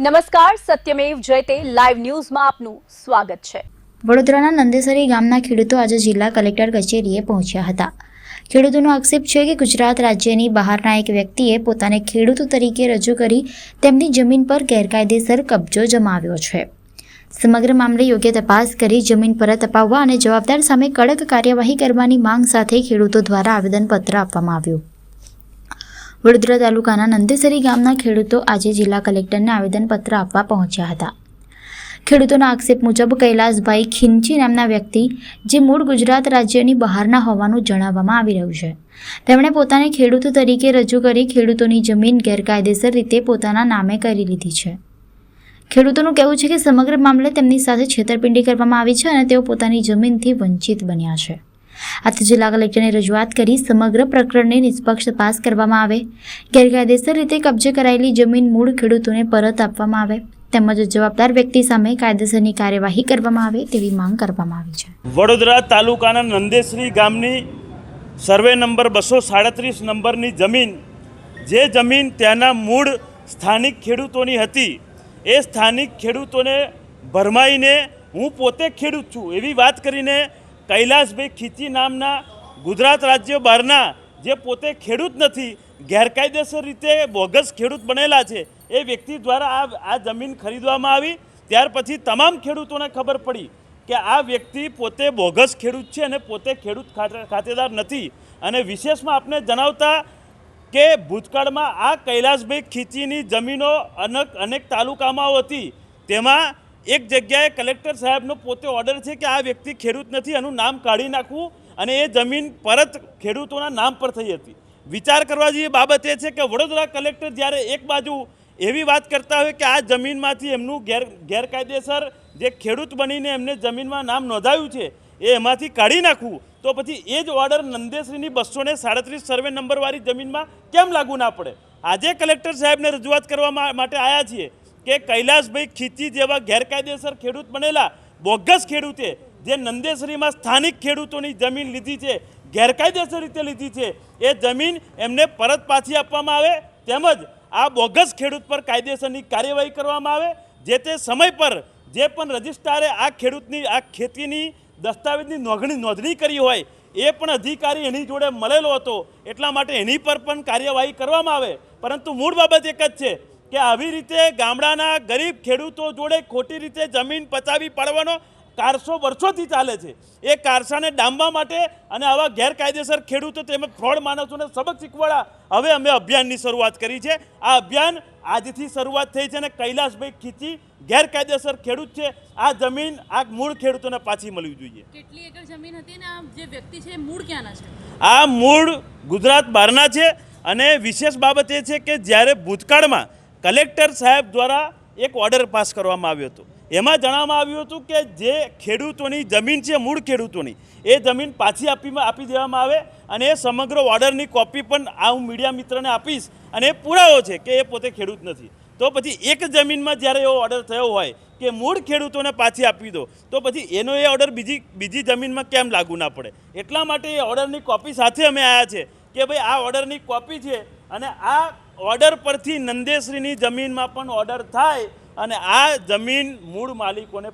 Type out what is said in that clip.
નમસ્કાર, સત્યમેવ જયતે લાઈવ ન્યૂઝમાં આપનું સ્વાગત છે। વડોદરાના નંદેસરી ગામના ખેડૂતો આજે જિલ્લા કલેક્ટર કચેરીએ પહોંચ્યા હતા। ખેડૂતોનો આક્ષેપ છે કે ગુજરાત રાજ્યની બહારના એક વ્યક્તિએ પોતાને ખેડૂત તરીકે રજૂ કરી તેમની જમીન પર ગેરકાયદેસર કબજો જમાવ્યો છે। સમગ્ર મામલે યોગ્ય તપાસ કરી જમીન પરત અપાવવા અને જવાબદાર સામે કડક કાર્યવાહી કરવાની માંગ સાથે ખેડૂતો દ્વારા આવેદનપત્ર આપવામાં આવ્યું। વડોદરા તાલુકાના નંદેસરી ગામના ખેડૂતો આજે જિલ્લા કલેક્ટરને આવેદનપત્ર આપવા પહોંચ્યા હતા। ખેડૂતોના આક્ષેપ મુજબ કૈલાસભાઈ ખીંચી નામના વ્યક્તિ જે મૂળ ગુજરાત રાજ્યની બહારના હોવાનું જણાવવામાં આવી રહ્યું છે, તેમણે પોતાને ખેડૂત તરીકે રજૂ કરી ખેડૂતોની જમીન ગેરકાયદેસર રીતે પોતાના નામે કરી લીધી છે। ખેડૂતોનું કહેવું છે કે સમગ્ર મામલે તેમની સાથે છેતરપિંડી કરવામાં આવી છે અને તેઓ પોતાની જમીનથી વંચિત બન્યા છે। આથી જિલ્લા કલેક્ટરને રજૂઆત કરી સમગ્ર પ્રકરણની નિષ્પક્ષ તપાસ કરવામાં આવે, ગેરકાયદેસર રીતે કબજે કરાયેલી જમીન મૂળ ખેડૂતોને પરત આપવામાં આવે તેમજ જવાબદાર વ્યક્તિ સામે કાયદેસરની કાર્યવાહી કરવામાં આવે તેવી માંગ કરવામાં આવી છે। વડોદરા તાલુકાના નંદેસરી ગામની સર્વે નંબર 237 નંબરની જમીન, જે જમીન ત્યાંના મૂળ સ્થાનિક ખેડૂતોની હતી, એ સ્થાનિક ખેડૂતોને ભરમાઈને હું પોતે ખેડૂત છું એવી વાત કરીને કૈલાસભાઈ ખીંચી નામના ગુજરાત રાજ્ય બહારના જે પોતે ખેડૂત નથી, ગેરકાયદેસર રીતે બોગસ ખેડૂત બનેલા છે, એ વ્યક્તિ દ્વારા આ જમીન ખરીદવામાં આવી। ત્યાર પછી તમામ ખેડૂતોને ખબર પડી કે આ વ્યક્તિ પોતે બોગસ ખેડૂત છે અને પોતે ખેડૂત ખાતેદાર નથી। અને વિશેષમાં આપને જણાવતા કે ભૂતકાળમાં આ કૈલાસભાઈ ખીંચીની જમીનો અનેક તાલુકામાં હતી, તેમાં એક જગ્યાએ કલેક્ટર સાહેબનો પોતે ઓર્ડર છે કે આ વ્યક્તિ ખેડૂત નથી, એનું નામ કાઢી નાખવું અને એ જમીન પરત ખેડૂતોના નામ પર થઈ હતી। વિચાર કરવા જેવી બાબત એ છે કે વડોદરા કલેક્ટર જ્યારે એક બાજુ એવી વાત કરતા હોય કે આ જમીનમાંથી એમનું ગેરકાયદેસર જે ખેડૂત બનીને એમને જમીનમાં નામ નોંધાયું છે એ એમાંથી કાઢી નાખવું, તો પછી એ જ ઓર્ડર નંદેસરીની 237 સર્વે નંબરવાળી જમીનમાં કેમ લાગુ ના પડે? આજે કલેક્ટર સાહેબને રજૂઆત કરવા માટે આવ્યા છીએ કે કૈલાસભાઈ ખીંચી જેવા ગેરકાયદેસર ખેડૂત બનેલા બોગસ ખેડૂતે જે નંદેસરીમાં સ્થાનિક ખેડૂતોની જમીન લીધી છે, ગેરકાયદેસર રીતે લીધી છે, એ જમીન એમને પરત પાછી આપવામાં આવે તેમજ આ બોગસ ખેડૂત પર કાયદેસરની કાર્યવાહી કરવામાં આવે। જે તે સમય પર જે પણ રજિસ્ટ્રારે આ ખેડૂતની આ ખેતીની દસ્તાવેજની નોંધણી કરી હોય એ પણ અધિકારી એની જોડે મળેલો હતો, એટલા માટે એની પર પણ કાર્યવાહી કરવામાં આવે। પરંતુ મૂળ બાબત એક જ છે કે આવી રીતે ગામડાના ગરીબ ખેડૂતો જોડે ખોટી રીતે જમીન પચાવી પાડવાનો કારસો વર્ષોથી ચાલે છે। એ કારસાને ડામવા માટે અને આવા ગેરકાયદેસર ખેડૂતો તેમજ ફ્રોડ માણસોને સબક શીખવાડવા હવે અમે અભિયાનની શરૂઆત કરી છે। આ અભિયાન આજથી શરૂઆત થઈ છે અને કૈલાસભાઈ ખીંચી ગેરકાયદેસર ખેડૂત છે, આ જમીન આ મૂળ ખેડૂતોને પાછી મળવી જોઈએ। કેટલી એકર જમીન હતી ને આ જે વ્યક્તિ છે મૂળ ક્યાંના છે? આ મૂળ ગુજરાત બહારના છે। અને વિશેષ બાબત એ છે કે જ્યારે ભૂતકાળમાં કલેક્ટર સાહેબ દ્વારા એક ઓર્ડર પાસ કરવામાં આવ્યો હતો, એમાં જણાવવામાં આવ્યું હતું કે જે ખેડૂતોની જમીન છે મૂળ ખેડૂતોની, એ જમીન પાછી આપી દેવામાં આવે અને એ સમગ્ર ઓર્ડરની કોપી પણ આ હું મીડિયા મિત્રને આપીશ અને એ પુરાવો છે કે એ પોતે ખેડૂત નથી। તો પછી એક જમીનમાં જ્યારે એવો ઓર્ડર થયો હોય કે મૂળ ખેડૂતોને પાછી આપી દો, તો પછી એનો એ ઓર્ડર બીજી જમીનમાં કેમ લાગુ ના પડે? એટલા માટે એ ઓર્ડરની કોપી સાથે અમે આવ્યા છે કે ભાઈ આ ઓર્ડરની કોપી છે અને આ ઓર્ડર પરથી નંદેસરીની જમીનમાં પણ ઓર્ડર થાય અને આ જમીન મૂળ માલિકોને